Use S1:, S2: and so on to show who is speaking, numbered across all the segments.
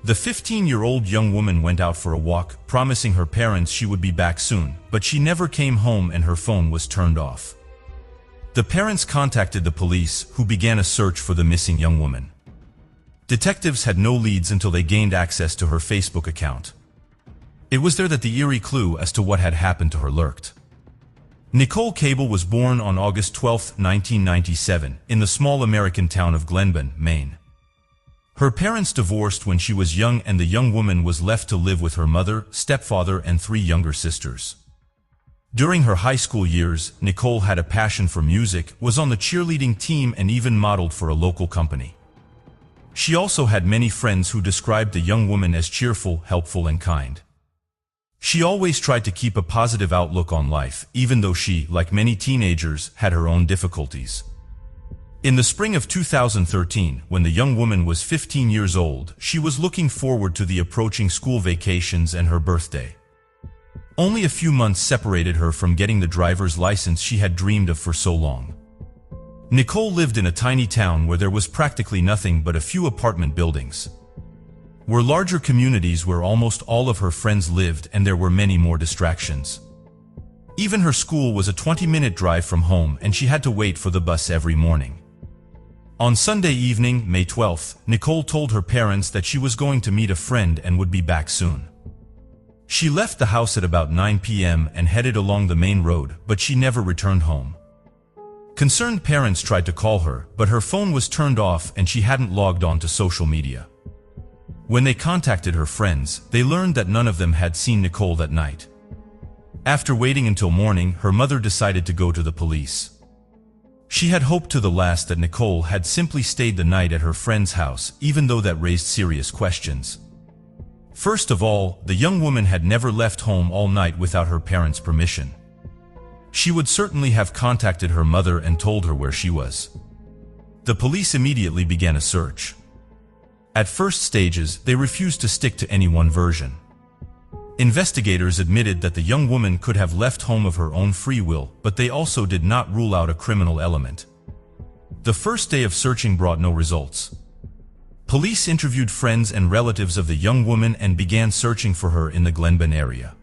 S1: The 15-year-old young woman went out for a walk, promising her parents she would be back soon, but she never came home and her phone was turned off. The parents contacted the police, who began a search for the missing young woman. Detectives had no leads until they gained access to her Facebook account. It was there that the eerie clue as to what had happened to her lurked. Nicole Cable was born on August 12, 1997, in the small American town of Glenburn, Maine. Her parents divorced when she was young, and the young woman was left to live with her mother, stepfather, and 3 younger sisters. During her high school years, Nicole had a passion for music, was on the cheerleading team, and even modeled for a local company. She also had many friends who described the young woman as cheerful, helpful, and kind. She always tried to keep a positive outlook on life, even though she, like many teenagers, had her own difficulties. In the spring of 2013, when the young woman was 15 years old, she was looking forward to the approaching school vacations and her birthday. Only a few months separated her from getting the driver's license she had dreamed of for so long. Nicole lived in a tiny town where there was practically nothing but a few apartment buildings. Were larger communities where almost all of her friends lived, and there were many more distractions. Even her school was a 20-minute drive from home, and she had to wait for the bus every morning. On Sunday evening, May 12th, Nicole told her parents that she was going to meet a friend and would be back soon. She left the house at about 9 p.m. and headed along the main road, but she never returned home. Concerned parents tried to call her, but her phone was turned off and she hadn't logged on to social media. When they contacted her friends, they learned that none of them had seen Nicole that night. After waiting until morning, her mother decided to go to the police. She had hoped to the last that Nicole had simply stayed the night at her friend's house, even though that raised serious questions. First of all, the young woman had never left home all night without her parents' permission. She would certainly have contacted her mother and told her where she was. The police immediately began a search. At first stages, they refused to stick to any one version. Investigators admitted that the young woman could have left home of her own free will, but they also did not rule out a criminal element. The first day of searching brought no results. Police interviewed friends and relatives of the young woman and began searching for her in the Glenburn area.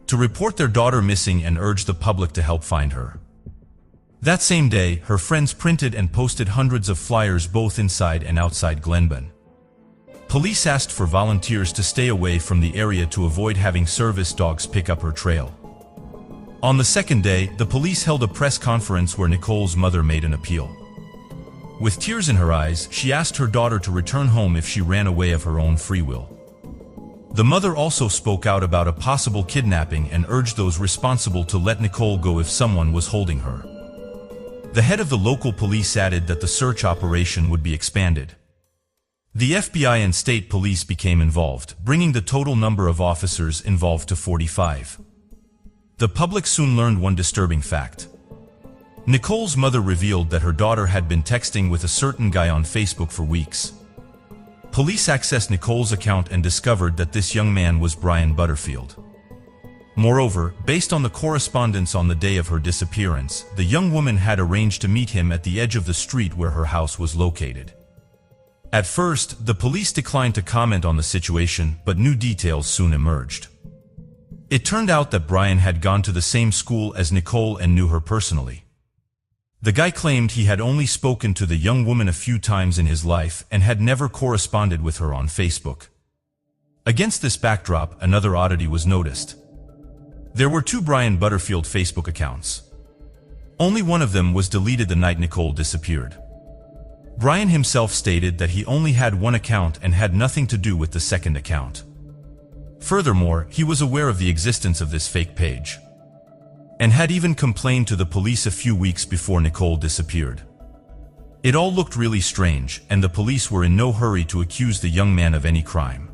S1: To report their daughter missing and urge the public to help find her. That same day, her friends printed and posted hundreds of flyers both inside and outside Glenburn. Police asked for volunteers to stay away from the area to avoid having service dogs pick up her trail. On the second day, the police held a press conference where Nicole's mother made an appeal. With tears in her eyes, she asked her daughter to return home if she ran away of her own free will. The mother also spoke out about a possible kidnapping and urged those responsible to let Nicole go if someone was holding her. The head of the local police added that the search operation would be expanded. The FBI and state police became involved, bringing the total number of officers involved to 45. The public soon learned one disturbing fact. Nicole's mother revealed that her daughter had been texting with a certain guy on Facebook for weeks. Police accessed Nicole's account and discovered that this young man was Brian Butterfield. Moreover, based on the correspondence on the day of her disappearance, the young woman had arranged to meet him at the edge of the street where her house was located. At first, the police declined to comment on the situation, but new details soon emerged. It turned out that Brian had gone to the same school as Nicole and knew her personally. The guy claimed he had only spoken to the young woman a few times in his life and had never corresponded with her on Facebook. Against this backdrop, another oddity was noticed. There were 2 Brian Butterfield Facebook accounts. Only one of them was deleted the night Nicole disappeared. Brian himself stated that he only had one account and had nothing to do with the second account. Furthermore, he was aware of the existence of this fake page, and had even complained to the police a few weeks before Nicole disappeared. It all looked really strange, and the police were in no hurry to accuse the young man of any crime.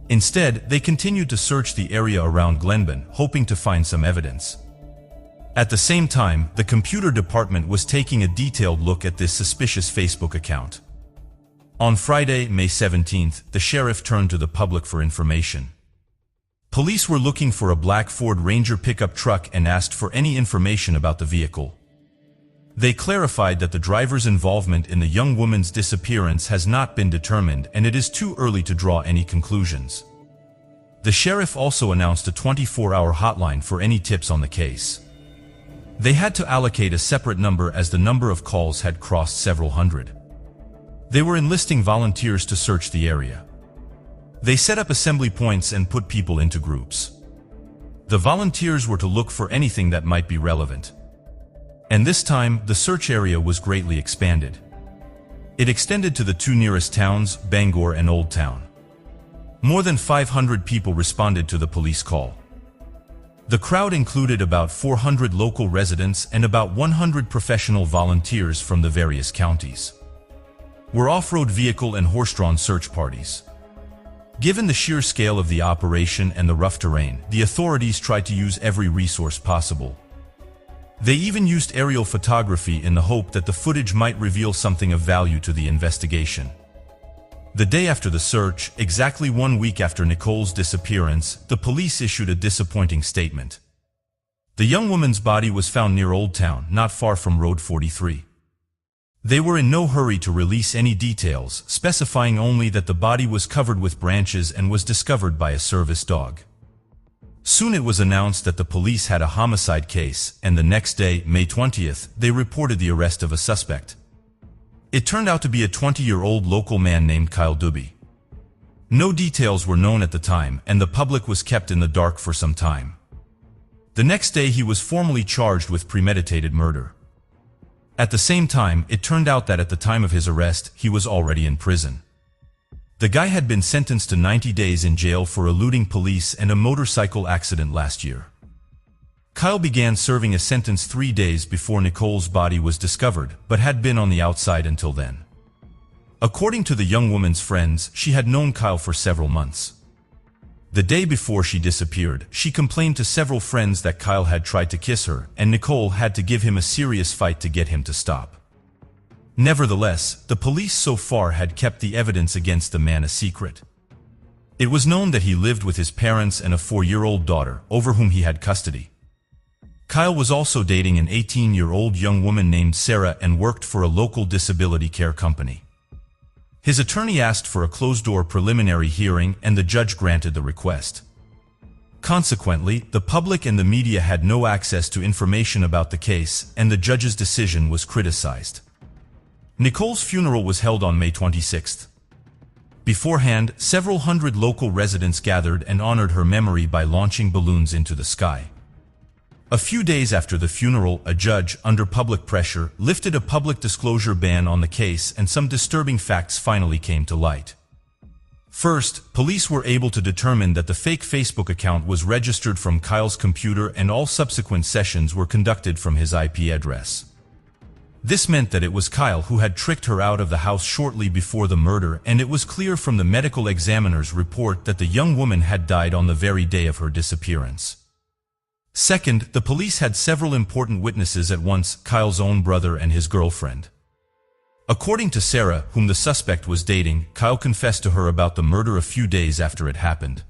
S1: Instead, they continued to search the area around Glenburn, hoping to find some evidence. At the same time, the computer department was taking a detailed look at this suspicious Facebook account. On Friday, May 17th, the sheriff turned to the public for information. Police were looking for a black Ford Ranger pickup truck and asked for any information about the vehicle. They clarified that the driver's involvement in the young woman's disappearance has not been determined and it is too early to draw any conclusions. The sheriff also announced a 24-hour hotline for any tips on the case. They had to allocate a separate number as the number of calls had crossed several hundred. They were enlisting volunteers to search the area. They set up assembly points and put people into groups. The volunteers were to look for anything that might be relevant. And this time, the search area was greatly expanded. It extended to the two nearest towns, Bangor and Old Town. More than 500 people responded to the police call. The crowd included about 400 local residents and about 100 professional volunteers from the various counties. Were off-road vehicle and horse-drawn search parties. Given the sheer scale of the operation and the rough terrain, the authorities tried to use every resource possible. They even used aerial photography in the hope that the footage might reveal something of value to the investigation. The day after the search, exactly 1 week after Nicole's disappearance, the police issued a disappointing statement. The young woman's body was found near Old Town, not far from Road 43. They were in no hurry to release any details, specifying only that the body was covered with branches and was discovered by a service dog. Soon it was announced that the police had a homicide case, and the next day, May 20th, they reported the arrest of a suspect. It turned out to be a 20-year-old local man named Kyle Doobie. No details were known at the time, and the public was kept in the dark for some time. The next day he was formally charged with premeditated murder. At the same time, it turned out that at the time of his arrest, he was already in prison. The guy had been sentenced to 90 days in jail for eluding police and a motorcycle accident last year. Kyle began serving a sentence 3 days before Nicole's body was discovered, but had been on the outside until then. According to the young woman's friends, she had known Kyle for several months. The day before she disappeared, she complained to several friends that Kyle had tried to kiss her, and Nicole had to give him a serious fight to get him to stop. Nevertheless, the police so far had kept the evidence against the man a secret. It was known that he lived with his parents and a 4-year-old daughter, over whom he had custody. Kyle was also dating an 18-year-old young woman named Sarah and worked for a local disability care company. His attorney asked for a closed-door preliminary hearing, and the judge granted the request. Consequently, the public and the media had no access to information about the case, and the judge's decision was criticized. Nicole's funeral was held on May 26th. Beforehand, several hundred local residents gathered and honored her memory by launching balloons into the sky. A few days after the funeral, a judge, under public pressure, lifted a public disclosure ban on the case, and some disturbing facts finally came to light. First, police were able to determine that the fake Facebook account was registered from Kyle's computer and all subsequent sessions were conducted from his IP address. This meant that it was Kyle who had tricked her out of the house shortly before the murder, and it was clear from the medical examiner's report that the young woman had died on the very day of her disappearance. Second, the police had several important witnesses at once, Kyle's own brother and his girlfriend. According to Sarah, whom the suspect was dating, Kyle confessed to her about the murder a few days after it happened.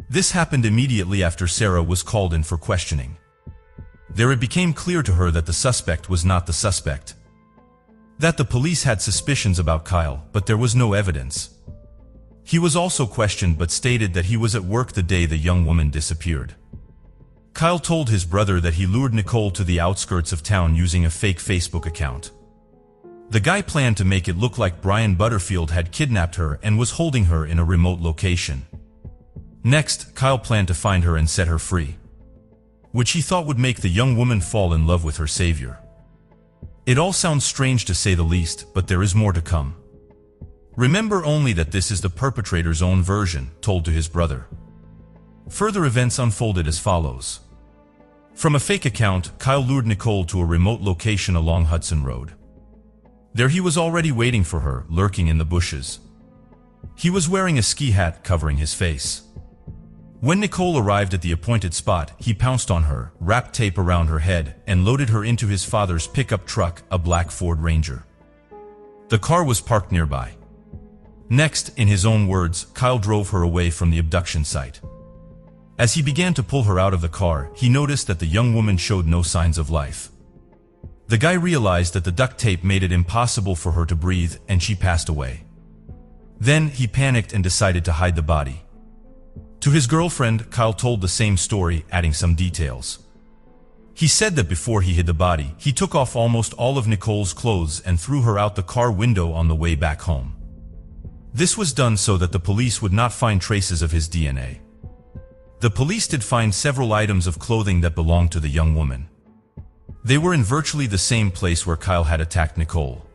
S1: This happened immediately after Sarah was called in for questioning. There it became clear to her that the suspect was not the suspect. That the police had suspicions about Kyle, but there was no evidence. He was also questioned but stated that he was at work the day the young woman disappeared. Kyle told his brother that he lured Nicole to the outskirts of town using a fake Facebook account. The guy planned to make it look like Brian Butterfield had kidnapped her and was holding her in a remote location. Next, Kyle planned to find her and set her free, which he thought would make the young woman fall in love with her savior. It all sounds strange to say the least, but there is more to come. Remember only that this is the perpetrator's own version, told to his brother. Further events unfolded as follows. From a fake account, Kyle lured Nicole to a remote location along Hudson Road. There he was already waiting for her, lurking in the bushes. He was wearing a ski hat covering his face. When Nicole arrived at the appointed spot, he pounced on her, wrapped tape around her head, and loaded her into his father's pickup truck, a black Ford Ranger. The car was parked nearby. Next, in his own words, Kyle drove her away from the abduction site. As he began to pull her out of the car, he noticed that the young woman showed no signs of life. The guy realized that the duct tape made it impossible for her to breathe, and she passed away. Then he panicked and decided to hide the body. To his girlfriend, Kyle told the same story, adding some details. He said that before he hid the body, he took off almost all of Nicole's clothes and threw her out the car window on the way back home. This was done so that the police would not find traces of his DNA. The police did find several items of clothing that belonged to the young woman. They were in virtually the same place where Kyle had attacked Nicole.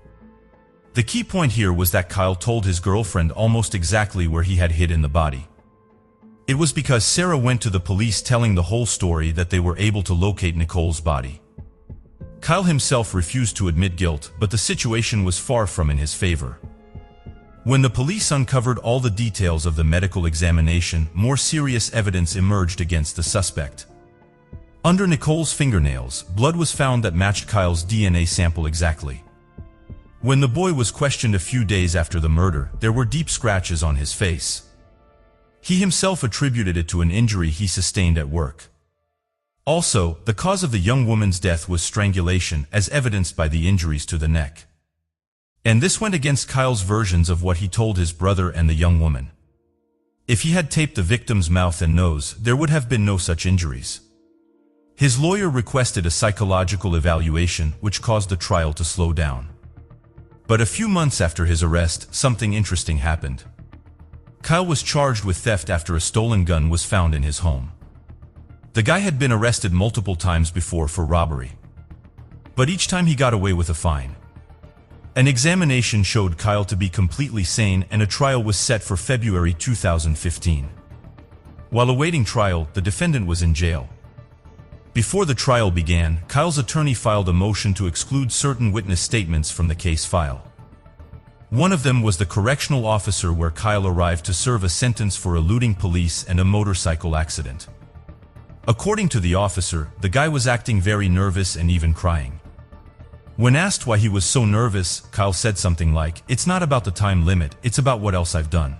S1: The key point here was that Kyle told his girlfriend almost exactly where he had hidden the body. It was because Sarah went to the police telling the whole story that they were able to locate Nicole's body. Kyle himself refused to admit guilt, but the situation was far from in his favor. When the police uncovered all the details of the medical examination, more serious evidence emerged against the suspect. Under Nicole's fingernails, blood was found that matched Kyle's DNA sample exactly. When the boy was questioned a few days after the murder, there were deep scratches on his face. He himself attributed it to an injury he sustained at work. Also, the cause of the young woman's death was strangulation, as evidenced by the injuries to the neck. And this went against Kyle's versions of what he told his brother and the young woman. If he had taped the victim's mouth and nose, there would have been no such injuries. His lawyer requested a psychological evaluation, which caused the trial to slow down. But a few months after his arrest, something interesting happened. Kyle was charged with theft after a stolen gun was found in his home. The guy had been arrested multiple times before for robbery. But each time he got away with a fine. An examination showed Kyle to be completely sane, and a trial was set for February 2015. While awaiting trial, the defendant was in jail. Before the trial began, Kyle's attorney filed a motion to exclude certain witness statements from the case file. One of them was the correctional officer where Kyle arrived to serve a sentence for eluding police and a motorcycle accident. According to the officer, the guy was acting very nervous and even crying. When asked why he was so nervous, Kyle said something like, "It's not about the time limit, it's about what else I've done."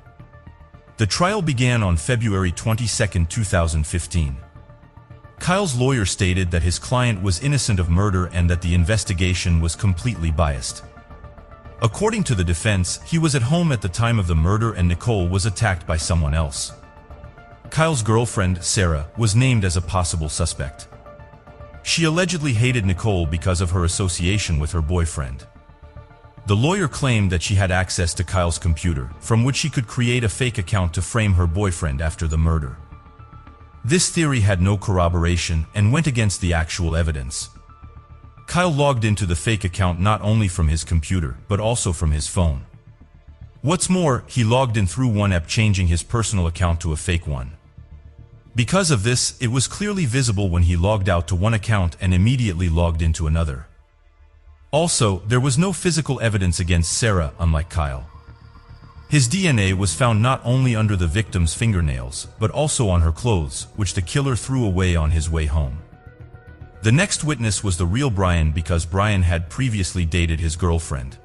S1: The trial began on February 22, 2015. Kyle's lawyer stated that his client was innocent of murder and that the investigation was completely biased. According to the defense, he was at home at the time of the murder and Nicole was attacked by someone else. Kyle's girlfriend, Sarah, was named as a possible suspect. She allegedly hated Nicole because of her association with her boyfriend. The lawyer claimed that she had access to Kyle's computer, from which she could create a fake account to frame her boyfriend after the murder. This theory had no corroboration and went against the actual evidence. Kyle logged into the fake account not only from his computer, but also from his phone. What's more, he logged in through one app, changing his personal account to a fake one. Because of this, it was clearly visible when he logged out to one account and immediately logged into another. Also, there was no physical evidence against Sarah, unlike Kyle. His DNA was found not only under the victim's fingernails, but also on her clothes, which the killer threw away on his way home. The next witness was the real Brian because Brian had previously dated his girlfriend.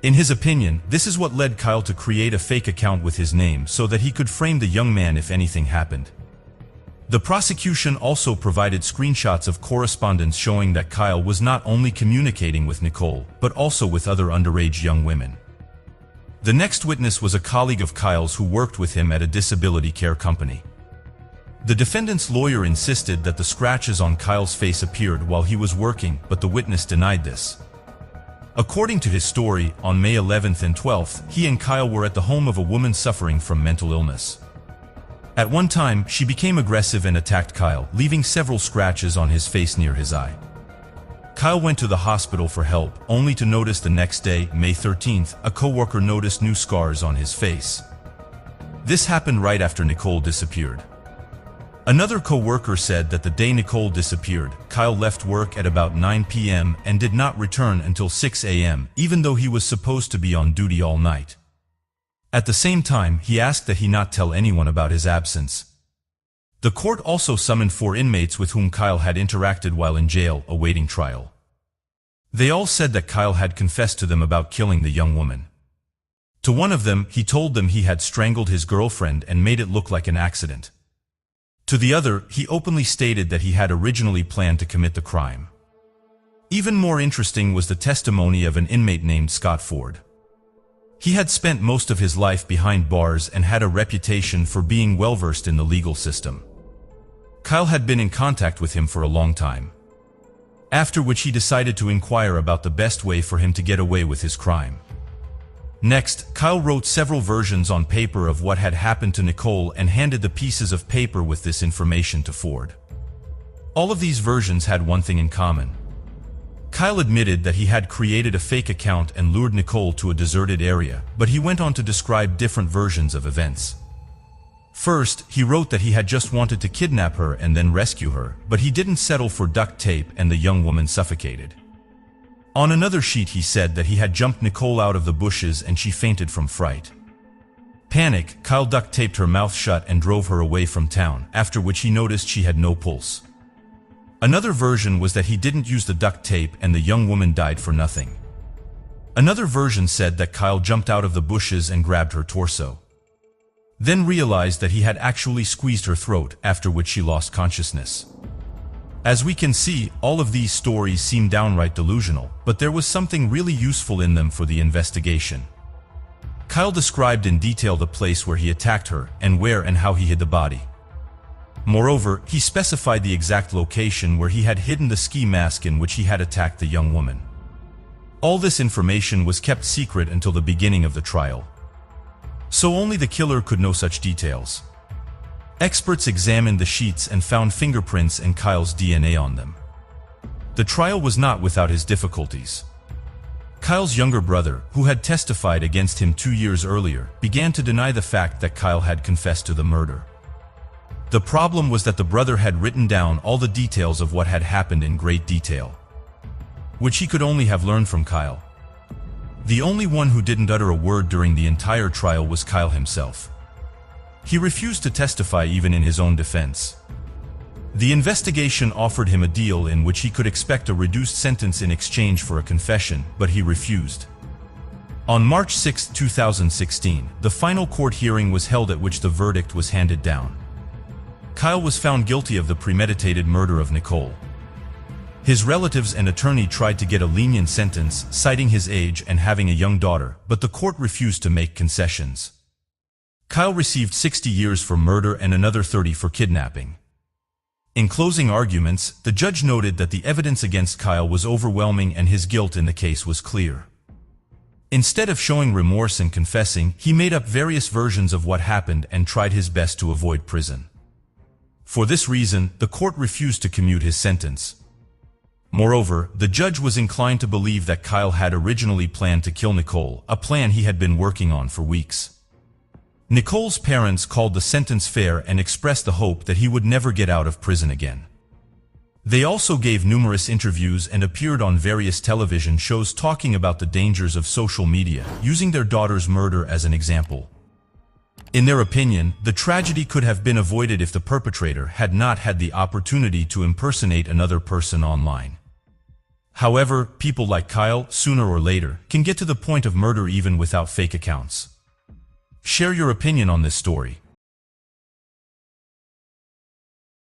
S1: In his opinion, this is what led Kyle to create a fake account with his name so that he could frame the young man if anything happened. The prosecution also provided screenshots of correspondence showing that Kyle was not only communicating with Nicole, but also with other underage young women. The next witness was a colleague of Kyle's who worked with him at a disability care company. The defendant's lawyer insisted that the scratches on Kyle's face appeared while he was working, but the witness denied this. According to his story, on May 11th and 12th, he and Kyle were at the home of a woman suffering from mental illness. At one time, she became aggressive and attacked Kyle, leaving several scratches on his face near his eye. Kyle went to the hospital for help, only to notice the next day, May 13th, a coworker noticed new scars on his face. This happened right after Nicole disappeared. Another coworker said that the day Nicole disappeared, Kyle left work at about 9 p.m. and did not return until 6 a.m., even though he was supposed to be on duty all night. At the same time, he asked that he not tell anyone about his absence. The court also summoned 4 inmates with whom Kyle had interacted while in jail, awaiting trial. They all said that Kyle had confessed to them about killing the young woman. To one of them, he told them he had strangled his girlfriend and made it look like an accident. To the other, he openly stated that he had originally planned to commit the crime. Even more interesting was the testimony of an inmate named Scott Ford. He had spent most of his life behind bars and had a reputation for being well-versed in the legal system. Kyle had been in contact with him for a long time, after which he decided to inquire about the best way for him to get away with his crime. Next, Kyle wrote several versions on paper of what had happened to Nicole and handed the pieces of paper with this information to Ford. All of these versions had one thing in common. Kyle admitted that he had created a fake account and lured Nicole to a deserted area, but he went on to describe different versions of events. First, he wrote that he had just wanted to kidnap her and then rescue her, but he didn't settle for duct tape and the young woman suffocated. On another sheet he said that he had jumped Nicole out of the bushes and she fainted from fright. Panic, Kyle duct taped her mouth shut and drove her away from town, after which he noticed she had no pulse. Another version was that he didn't use the duct tape and the young woman died for nothing. Another version said that Kyle jumped out of the bushes and grabbed her torso, then realized that he had actually squeezed her throat, after which she lost consciousness. As we can see, all of these stories seem downright delusional, but there was something really useful in them for the investigation. Kyle described in detail the place where he attacked her, and where and how he hid the body. Moreover, he specified the exact location where he had hidden the ski mask in which he had attacked the young woman. All this information was kept secret until the beginning of the trial, so only the killer could know such details. Experts examined the sheets and found fingerprints and Kyle's DNA on them. The trial was not without his difficulties. Kyle's younger brother, who had testified against him 2 years earlier, began to deny the fact that Kyle had confessed to the murder. The problem was that the brother had written down all the details of what had happened in great detail, which he could only have learned from Kyle. The only one who didn't utter a word during the entire trial was Kyle himself. He refused to testify even in his own defense. The investigation offered him a deal in which he could expect a reduced sentence in exchange for a confession, but he refused. On March 6, 2016, the final court hearing was held at which the verdict was handed down. Kyle was found guilty of the premeditated murder of Nicole. His relatives and attorney tried to get a lenient sentence, citing his age and having a young daughter, but the court refused to make concessions. Kyle received 60 years for murder and another 30 for kidnapping. In closing arguments, the judge noted that the evidence against Kyle was overwhelming and his guilt in the case was clear. Instead of showing remorse and confessing, he made up various versions of what happened and tried his best to avoid prison. For this reason, the court refused to commute his sentence. Moreover, the judge was inclined to believe that Kyle had originally planned to kill Nicole, a plan he had been working on for weeks. Nicole's parents called the sentence fair and expressed the hope that he would never get out of prison again. They also gave numerous interviews and appeared on various television shows talking about the dangers of social media, using their daughter's murder as an example. In their opinion, the tragedy could have been avoided if the perpetrator had not had the opportunity to impersonate another person online. However, people like Kyle, sooner or later, can get to the point of murder even without fake accounts. Share your opinion on this story.